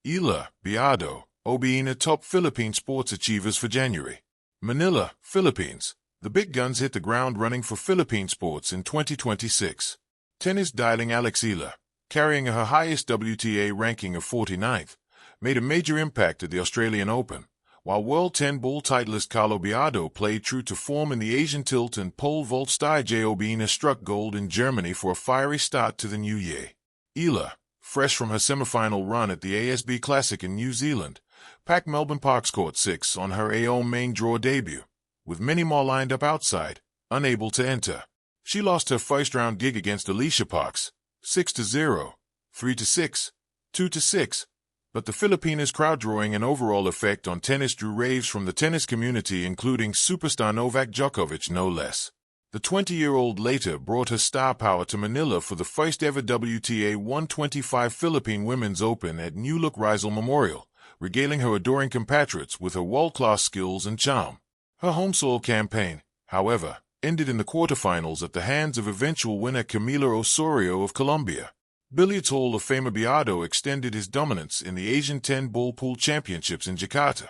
Eala, Biado, Obiena top Philippine sports achievers for January. Manila, Philippines. The big guns hit the ground running for Philippine sports in 2026. Tennis darling Eala, carrying her highest WTA ranking of 49th, made a major impact at the Australian Open, while World 10 ball titleist Carlo Biado played true to form in the Asian tilt and pole vault star Obiena struck gold in Germany for a fiery start to the new year. Eala, fresh from her semi-final run at the ASB Classic in New Zealand, packed Melbourne Park's Court 6 on her AO main draw debut, with many more lined up outside, unable to enter. She lost her first-round gig against Alicia Parks, 6-0, 3-6, 2-6, but the Filipinas' crowd-drawing and overall effect on tennis drew raves from the tennis community, including superstar Novak Djokovic no less. The 20-year-old later brought her star power to Manila for the first-ever WTA 125 Philippine Women's Open at New Look Rizal Memorial, regaling her adoring compatriots with her world-class skills and charm. Her home soil campaign, however, ended in the quarterfinals at the hands of eventual winner Camila Osorio of Colombia. Billiards Hall of Famer Biado extended his dominance in the Asian 10 ball pool championships in Jakarta,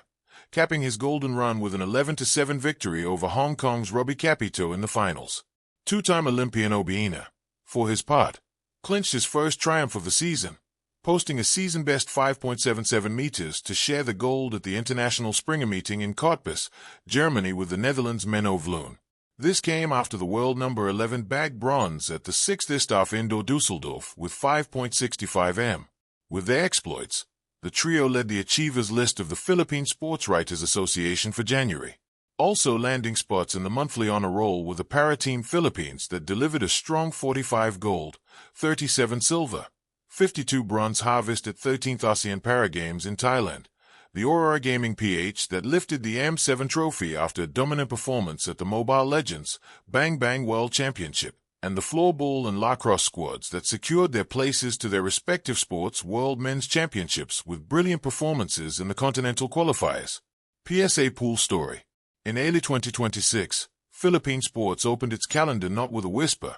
capping his golden run with an 11-7 victory over Hong Kong's Robbie Capito in the finals. Two-time Olympian Obiena, for his part, clinched his first triumph of the season, posting a season-best 5.77 meters to share the gold at the International Springer meeting in Cottbus, Germany with the Netherlands' Menno Vloon. This came after the world number 11 bagged bronze at the 6th ISTAF Indoor Dusseldorf with 5.65 m. With their exploits, the trio led the achievers list of the Philippine Sports Writers Association for January. Also landing spots in the monthly honor roll were the para-team Philippines that delivered a strong 45 gold, 37 silver, 52 bronze harvest at 13th ASEAN Para Games in Thailand, the Aurora Gaming PH that lifted the M7 trophy after a dominant performance at the Mobile Legends Bang Bang World Championship, and the floorball and lacrosse squads that secured their places to their respective sports World Men's Championships with brilliant performances in the Continental Qualifiers. PSA Pool Story. In early 2026, Philippine sports opened its calendar not with a whisper,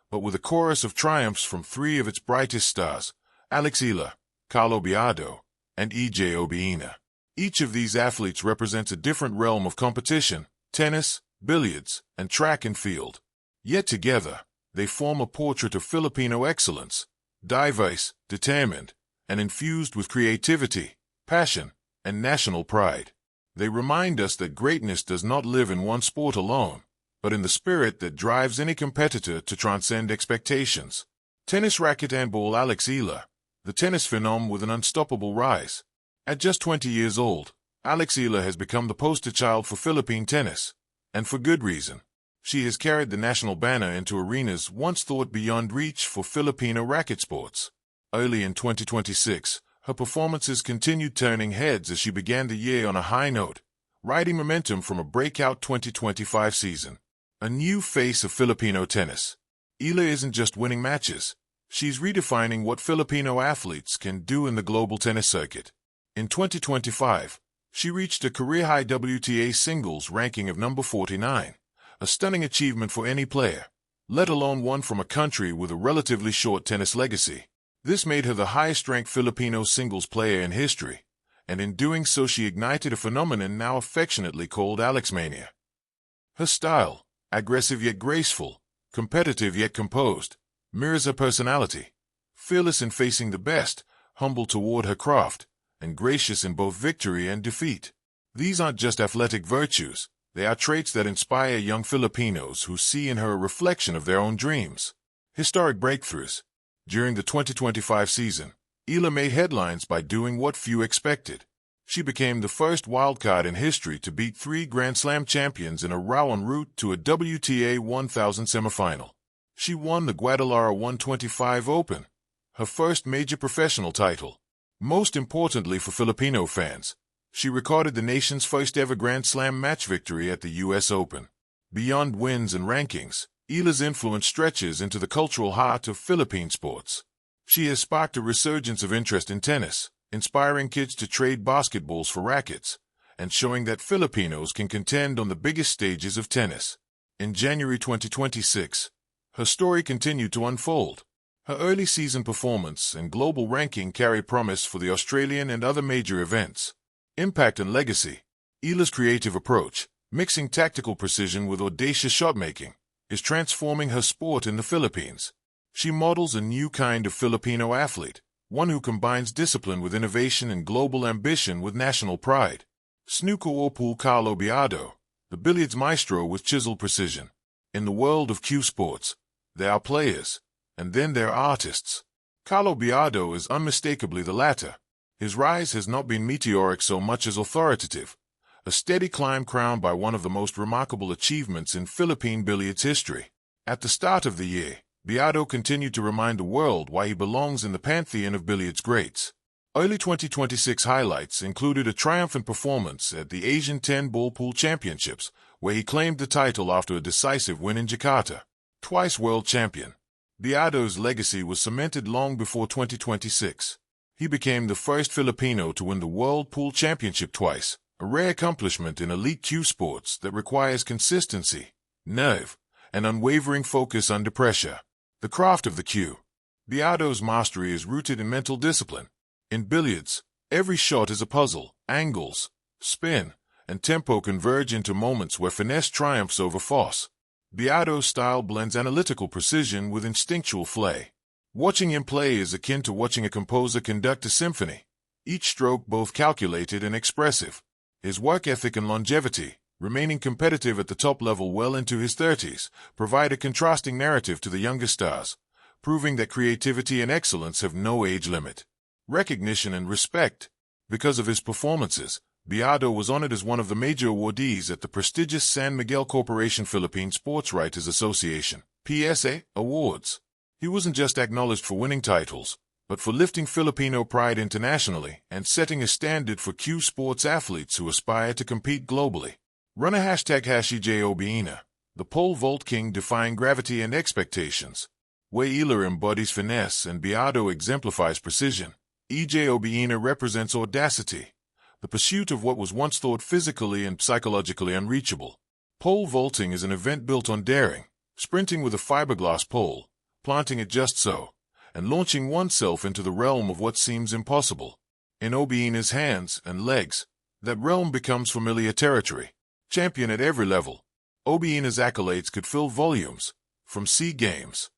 but with a chorus of triumphs from three of its brightest stars, Eala, Carlo Biado, and Obiena. Each of these athletes represents a different realm of competition: tennis, billiards, and track and field. Yet together, they form a portrait of Filipino excellence, diverse, determined, and infused with creativity, passion, and national pride. They remind us that greatness does not live in one sport alone, but in the spirit that drives any competitor to transcend expectations. Tennis racket handball Eala, the tennis phenom with an unstoppable rise. At just 20 years old, Eala has become the poster child for Philippine tennis, and for good reason. She has carried the national banner into arenas once thought beyond reach for Filipino racket sports. Early in 2026, her performances continued turning heads as she began the year on a high note, riding momentum from a breakout 2025 season. A new face of Filipino tennis. Eala isn't just winning matches. She's redefining what Filipino athletes can do in the global tennis circuit. In 2025, she reached a career-high WTA singles ranking of number 49, a stunning achievement for any player, let alone one from a country with a relatively short tennis legacy. This made her the highest-ranked Filipino singles player in history, and in doing so she ignited a phenomenon now affectionately called Alexmania. Her style, aggressive yet graceful, competitive yet composed, mirrors her personality, fearless in facing the best, humble toward her craft, and gracious in both victory and defeat. These aren't just athletic virtues, they are traits that inspire young Filipinos who see in her a reflection of their own dreams. Historic breakthroughs. During the 2025 season, Eala made headlines by doing what few expected. She became the first wildcard in history to beat 3 Grand Slam champions in a row en route to a WTA 1000 semifinal. She won the Guadalajara 125 Open, her first major professional title. Most importantly for Filipino fans, she recorded the nation's first-ever Grand Slam match victory at the U.S. Open. Beyond wins and rankings, Eala's influence stretches into the cultural heart of Philippine sports. She has sparked a resurgence of interest in tennis, inspiring kids to trade basketballs for rackets, and showing that Filipinos can contend on the biggest stages of tennis. In January 2026, her story continued to unfold. Her early season performance and global ranking carry promise for the Australian and other major events. Impact and legacy. Eala's creative approach, mixing tactical precision with audacious shotmaking, is transforming her sport in the Philippines. She models a new kind of Filipino athlete, one who combines discipline with innovation and global ambition with national pride. Snooker or pool Carlo Biado, the billiards maestro with chiseled precision. In the world of cue sports, there are players, and then there are artists. Carlo Biado is unmistakably the latter. His rise has not been meteoric so much as authoritative, a steady climb crowned by one of the most remarkable achievements in Philippine billiards history. At the start of the year, Biado continued to remind the world why he belongs in the pantheon of billiards greats. Early 2026 highlights included a triumphant performance at the Asian 10-Ball Pool Championships, where he claimed the title after a decisive win in Jakarta. Twice world champion, Biado's legacy was cemented long before 2026. He became the first Filipino to win the World Pool Championship twice, a rare accomplishment in elite cue sports that requires consistency, nerve, and unwavering focus under pressure. The craft of the cue. Biado's mastery is rooted in mental discipline. In billiards, every shot is a puzzle. Angles, spin, and tempo converge into moments where finesse triumphs over force. Biado's style blends analytical precision with instinctual play. Watching him play is akin to watching a composer conduct a symphony, each stroke both calculated and expressive. His work ethic and longevity, remaining competitive at the top level well into his 30s, provide a contrasting narrative to the younger stars, proving that creativity and excellence have no age limit. Recognition and respect. Because of his performances, Biado was honored as one of the major awardees at the prestigious San Miguel Corporation Philippine Sports Writers Association (PSA) Awards. He wasn't just acknowledged for winning titles, but for lifting Filipino pride internationally and setting a standard for cue sports athletes who aspire to compete globally. Run a #EJ Obiena, the pole vault king defying gravity and expectations. Where Eala embodies finesse and Biado exemplifies precision, EJ Obiena represents audacity, the pursuit of what was once thought physically and psychologically unreachable. Pole vaulting is an event built on daring, sprinting with a fiberglass pole, planting it just so, and launching oneself into the realm of what seems impossible. In Obiena's hands and legs, that realm becomes familiar territory. Champion at every level, Obiena's accolades could fill volumes, from SEA Games,